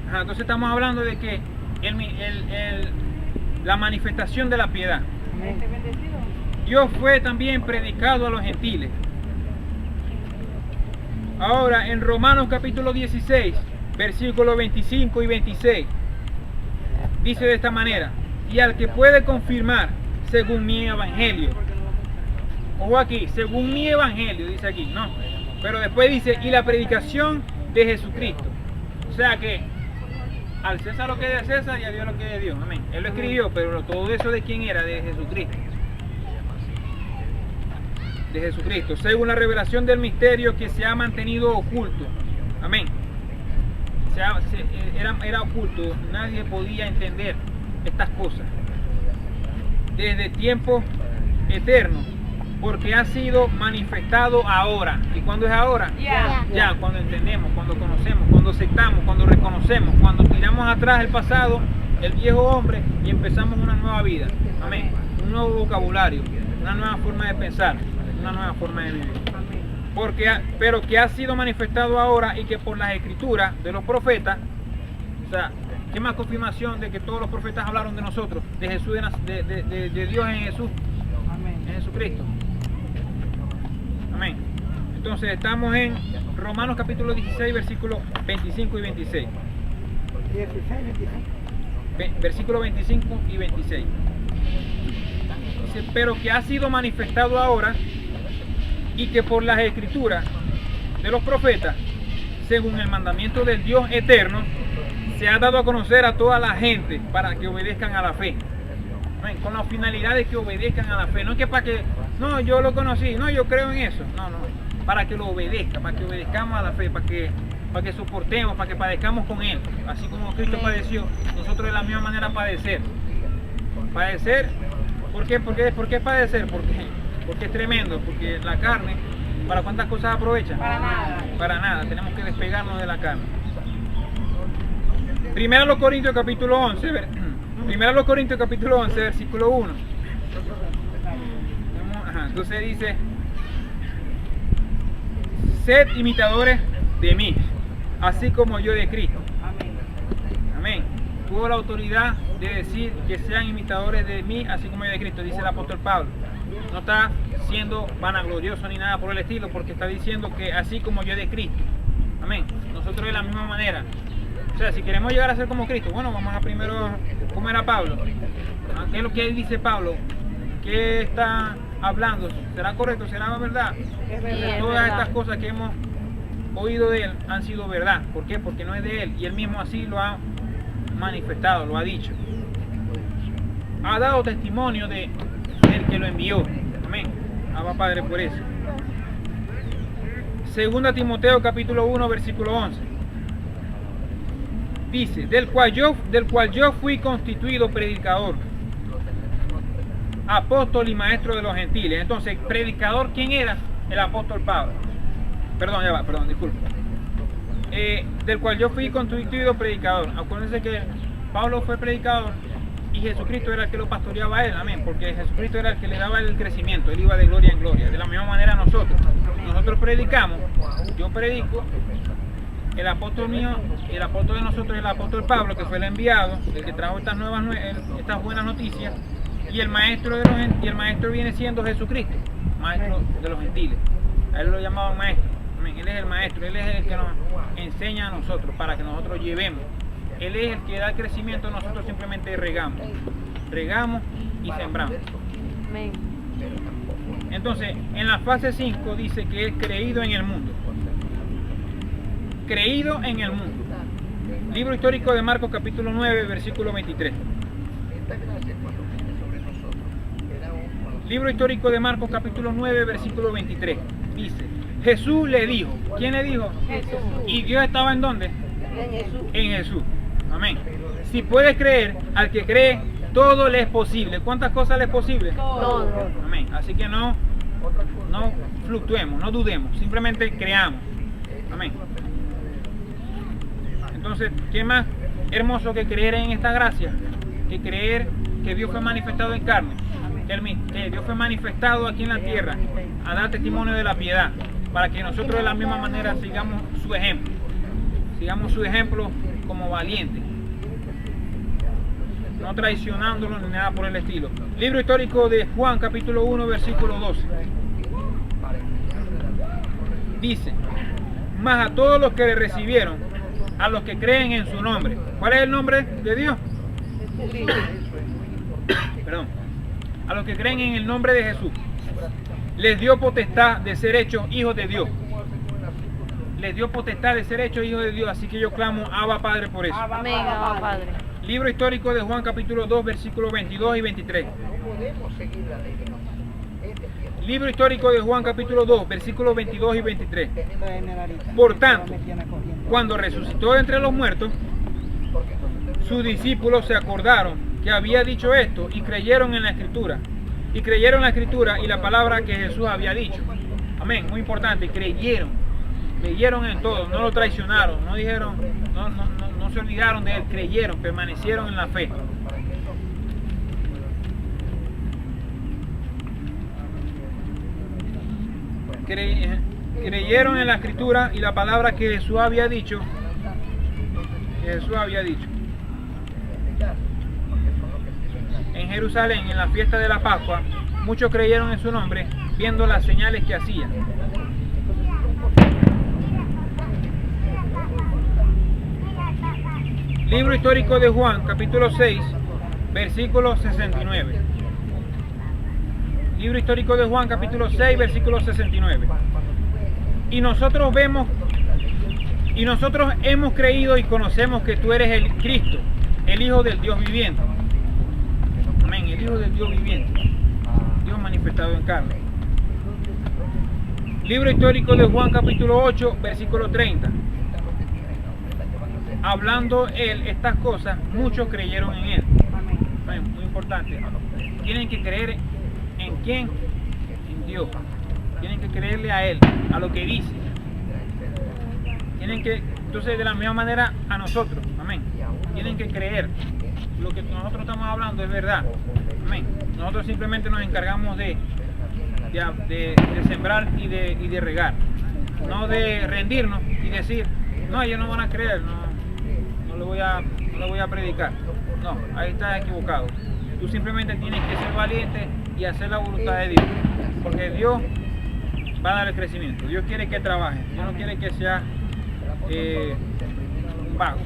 Entonces estamos hablando de que la manifestación de la piedad. Dios fue también predicado a los gentiles. Ahora en Romanos capítulo 16, versículos 25 y 26, dice de esta manera: y al que puede confirmar según mi evangelio. Ojo aquí, según mi evangelio, dice aquí, no. Pero después dice, y la predicación de Jesucristo. O sea que al César lo que es de César y a Dios lo que es de Dios. Amén. Él lo escribió, pero todo eso de quién era, de Jesucristo. De Jesucristo, según la revelación del misterio que se ha mantenido oculto. Amén. Era oculto, nadie podía entender estas cosas desde tiempo eterno, porque ha sido manifestado ahora. ¿Y cuándo es ahora? Ya, cuando entendemos, cuando conocemos, cuando aceptamos, cuando reconocemos, cuando tiramos atrás el pasado, el viejo hombre, y empezamos una nueva vida. Amén. Un nuevo vocabulario, una nueva forma de pensar, una nueva forma de vivir. Pero que ha sido manifestado ahora, y que por las escrituras de los profetas, o sea, ¿qué más confirmación de que todos los profetas hablaron de nosotros, de Jesús, de Dios en Jesús, en Jesucristo? Amén. Entonces estamos en Romanos capítulo 16, versículos 25 y 26. 16, Versículos 25 y 26. Dice, pero que ha sido manifestado ahora, y que por las escrituras de los profetas, según el mandamiento del Dios eterno, se ha dado a conocer a toda la gente para que obedezcan a la fe. Amén. Con la finalidad de que obedezcan a la fe. No es que para que, no, yo lo conocí, no, yo creo en eso. No, para que lo obedezca, para que obedezcamos a la fe, para que soportemos, para que padezcamos con Él. Así como Cristo padeció, nosotros de la misma manera padecer. Padecer, ¿por qué? ¿Por qué padecer? Porque es tremendo, porque la carne, ¿para cuántas cosas aprovecha? Para nada. Para nada, tenemos que despegarnos de la carne. Primero a los Corintios capítulo 11, versículo 1. Entonces dice, sed imitadores de mí, así como yo de Cristo. Amén. Tuvo la autoridad de decir que sean imitadores de mí, así como yo de Cristo, dice el apóstol Pablo. No está siendo vanaglorioso ni nada por el estilo, porque está diciendo que así como yo de Cristo. Amén. Nosotros de la misma manera. O sea, si queremos llegar a ser como Cristo, bueno, vamos a primero como era Pablo. ¿Qué es lo que él dice Pablo? ¿Qué está hablando? ¿Será correcto? ¿Será verdad? Es verdad. Todas estas cosas que hemos oído de él han sido verdad. ¿Por qué? Porque no es de él. Y él mismo así lo ha manifestado, lo ha dicho. Ha dado testimonio de el que lo envió. Amén. Abba Padre por eso. Segunda Timoteo capítulo 1, versículo 11. Dice, del cual yo fui constituido predicador, apóstol y maestro de los gentiles. Entonces, predicador, ¿quién era? El apóstol Pablo. Perdón, disculpe. Del cual yo fui constituido predicador. Acuérdense que Pablo fue predicador y Jesucristo era el que lo pastoreaba a él. Amén. Porque Jesucristo era el que le daba el crecimiento. Él iba de gloria en gloria. De la misma manera nosotros predicamos. Yo predico. El apóstol mío, el apóstol de nosotros es el apóstol Pablo, que fue el enviado, el que trajo estas buenas noticias, y el maestro viene siendo Jesucristo, maestro de los gentiles. A él lo llamaban maestro. Amén. Él es el maestro, él es el que nos enseña a nosotros para que nosotros llevemos. Él es el que da el crecimiento, nosotros simplemente regamos y sembramos. Amén. Entonces, en la fase 5 dice que es creído en el mundo. Creído en el mundo. Libro histórico de Marcos capítulo 9, versículo 23. Libro histórico de Marcos capítulo 9, versículo 23. Dice, Jesús le dijo. ¿Quién le dijo? Jesús. ¿Y Dios estaba en dónde? En Jesús. En Jesús. Amén. Si puede creer, al que cree, todo le es posible. ¿Cuántas cosas le es posible? Todo. Amén. Así que no fluctuemos, no dudemos, simplemente creamos. Amén. Entonces, ¿qué más hermoso que creer en esta gracia? Que creer que Dios fue manifestado en carne, que Dios fue manifestado aquí en la tierra, a dar testimonio de la piedad, para que nosotros de la misma manera sigamos su ejemplo como valiente, no traicionándolo ni nada por el estilo. Libro histórico de Juan, capítulo 1, versículo 12. Dice: mas a todos los que le recibieron, a los que creen en su nombre. ¿Cuál es el nombre de Dios? Perdón. A los que creen en el nombre de Jesús, les dio potestad de ser hechos hijos de Dios. Les dio potestad de ser hechos hijos de Dios. Así que yo clamo Abba Padre por eso. Amén, Abba Padre. Libro histórico de Juan, capítulo 2, versículos 22 y 23. Libro histórico de Juan, capítulo 2, versículos 22 y 23. Por tanto, cuando resucitó de entre los muertos, sus discípulos se acordaron que había dicho esto y creyeron en la Escritura. Y creyeron la Escritura y la palabra que Jesús había dicho. Amén, muy importante, creyeron en todo, no lo traicionaron, no dijeron, no se olvidaron de él, creyeron, permanecieron en la fe. Creyeron en la Escritura y la palabra que Jesús había dicho. En Jerusalén, en la fiesta de la Pascua, muchos creyeron en su nombre, viendo las señales que hacía. Libro histórico de Juan, capítulo 6, versículo 69. Libro histórico de Juan, capítulo 6, versículo 69. Y nosotros hemos creído y conocemos que tú eres el Cristo, el Hijo del Dios viviente. Amén, el Hijo del Dios viviente, Dios manifestado en carne. Libro histórico de Juan, capítulo 8, versículo 30. Hablando él estas cosas, muchos creyeron en él. Amén, muy importante. Tienen que creer en quién, en Dios. Tienen que creerle a él, a lo que dice. Entonces de la misma manera a nosotros, amén. Tienen que creer lo que nosotros estamos hablando es verdad, amén. Nosotros simplemente nos encargamos de sembrar y de regar, no de rendirnos y decir, no, ellos no van a creer, no lo voy a predicar. No, ahí estás equivocado. Tú simplemente tienes que ser valiente y hacer la voluntad de Dios, porque Dios va a dar el crecimiento. Dios quiere que trabaje, Dios no quiere que sea vago.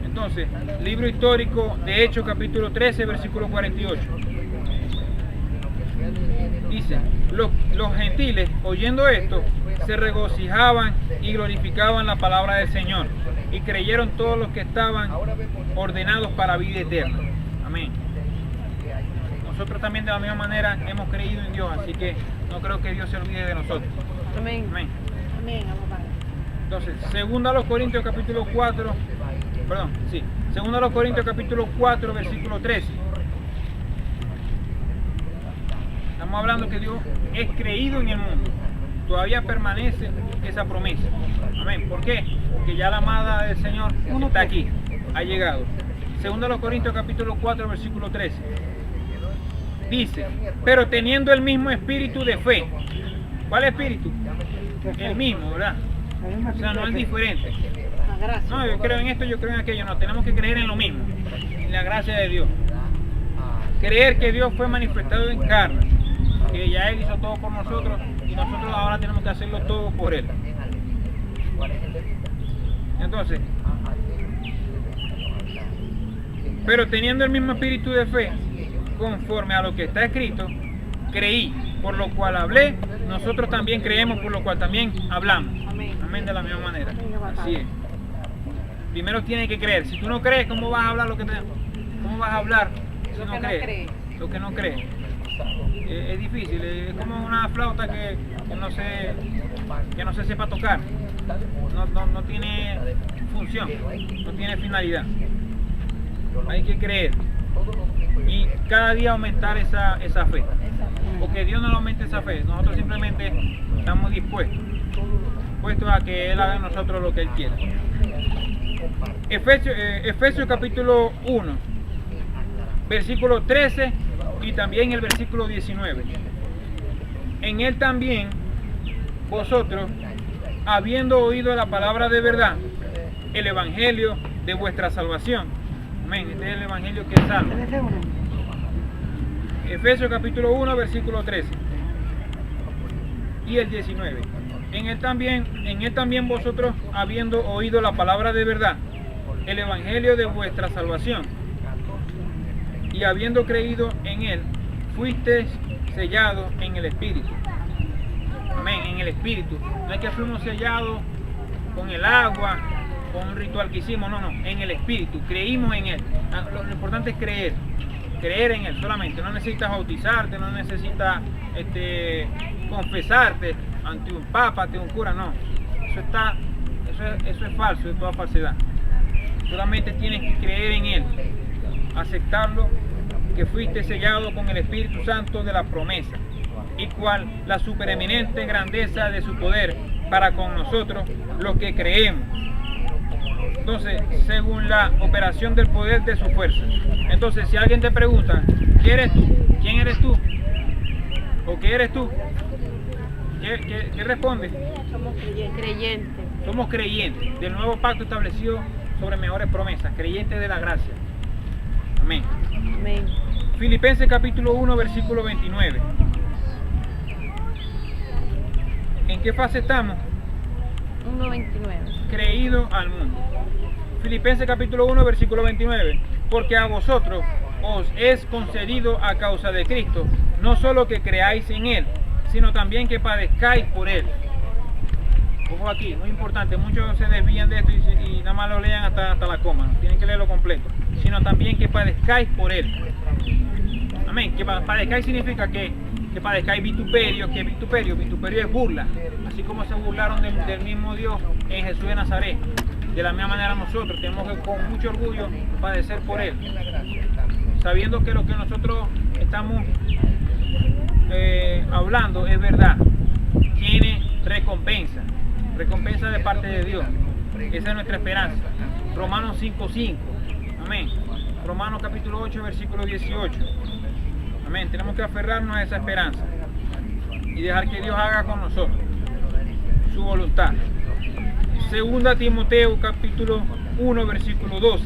Entonces, libro histórico de Hechos, capítulo 13, versículo 48. Dice: los gentiles, oyendo esto, se regocijaban y glorificaban la palabra del Señor, y creyeron todos los que estaban ordenados para vida eterna. Amén. Nosotros también de la misma manera hemos creído en Dios, así que no creo que Dios se olvide de nosotros. Amén. Amén. Amén, Abba Padre. Entonces, segunda a los Corintios capítulo 4, segunda a los Corintios capítulo 4, versículo 13. Estamos hablando que Dios es creído en el mundo. Todavía permanece esa promesa. Amén. ¿Por qué? Porque ya la amada del Señor está aquí, ha llegado. Segunda a los Corintios capítulo 4, versículo 13. Dice: pero teniendo el mismo espíritu de fe. ¿Cuál espíritu? El mismo, ¿verdad? O sea, no es diferente. No, yo creo en esto, yo creo en aquello. No, tenemos que creer en lo mismo, en la gracia de Dios. Creer que Dios fue manifestado en carne, que ya Él hizo todo por nosotros y nosotros ahora tenemos que hacerlo todo por Él. Entonces, pero teniendo el mismo espíritu de fe, conforme a lo que está escrito, creí, por lo cual hablé, nosotros también creemos, por lo cual también hablamos. Amén, de la misma manera. Así es. Primero tienes que creer. Si tú no crees, ¿cómo vas a hablar cómo vas a hablar si no crees? Lo que no crees. Es difícil, es como una flauta que no se sepa tocar. No tiene función, no tiene finalidad. Hay que creer y cada día aumentar esa fe, porque Dios no aumenta esa fe, nosotros simplemente estamos dispuestos a que Él haga en nosotros lo que Él quiera. Efesios capítulo 1, versículo 13 y también el versículo 19. En Él también vosotros, habiendo oído la palabra de verdad, el evangelio de vuestra salvación. Amén. Este es el evangelio que salva. Efesios capítulo 1, versículo 13 y el 19. En él también vosotros, habiendo oído la palabra de verdad, el evangelio de vuestra salvación, y habiendo creído en él, fuisteis sellados en el Espíritu. Amén, en el Espíritu. No es que fuimos sellados con el agua, con un ritual que hicimos, no, en el Espíritu. Creímos en él. Lo importante es creer en él solamente. No necesitas bautizarte, no necesitas confesarte ante un papa, ante un cura, no. Eso es falso, es toda falsedad. Solamente tienes que creer en él, aceptarlo, que fuiste sellado con el Espíritu Santo de la promesa, y cual la supereminente grandeza de su poder para con nosotros los que creemos. Entonces, según la operación del poder de su fuerza. Entonces, si alguien te pregunta, ¿quién eres tú? ¿Quién eres tú? ¿O qué eres tú? ¿Qué responde? Somos creyentes. Somos creyentes del nuevo pacto establecido sobre mejores promesas, creyentes de la gracia. Amén. Amén. Filipenses capítulo 1, versículo 29. ¿En qué fase estamos? 1:29. Creído al mundo. Filipenses capítulo 1, versículo 29. Porque a vosotros os es concedido a causa de Cristo, no solo que creáis en Él, sino también que padezcáis por Él. Ojo aquí, muy importante, muchos se desvían de esto y nada más lo lean hasta la coma, tienen que leerlo completo. Sino también que padezcáis por Él. Amén, que padezcáis significa que padezcáis vituperio, que vituperio es burla, así como se burlaron del mismo Dios en Jesús de Nazaret. De la misma manera nosotros tenemos que con mucho orgullo padecer por Él, sabiendo que lo que nosotros estamos hablando es verdad, tiene recompensa de parte de Dios. Esa es nuestra esperanza. Romanos 5:5. Amén. Romanos capítulo 8, versículo 18. Amén. Tenemos que aferrarnos a esa esperanza y dejar que Dios haga con nosotros su voluntad. Segunda Timoteo capítulo 1, versículo 12.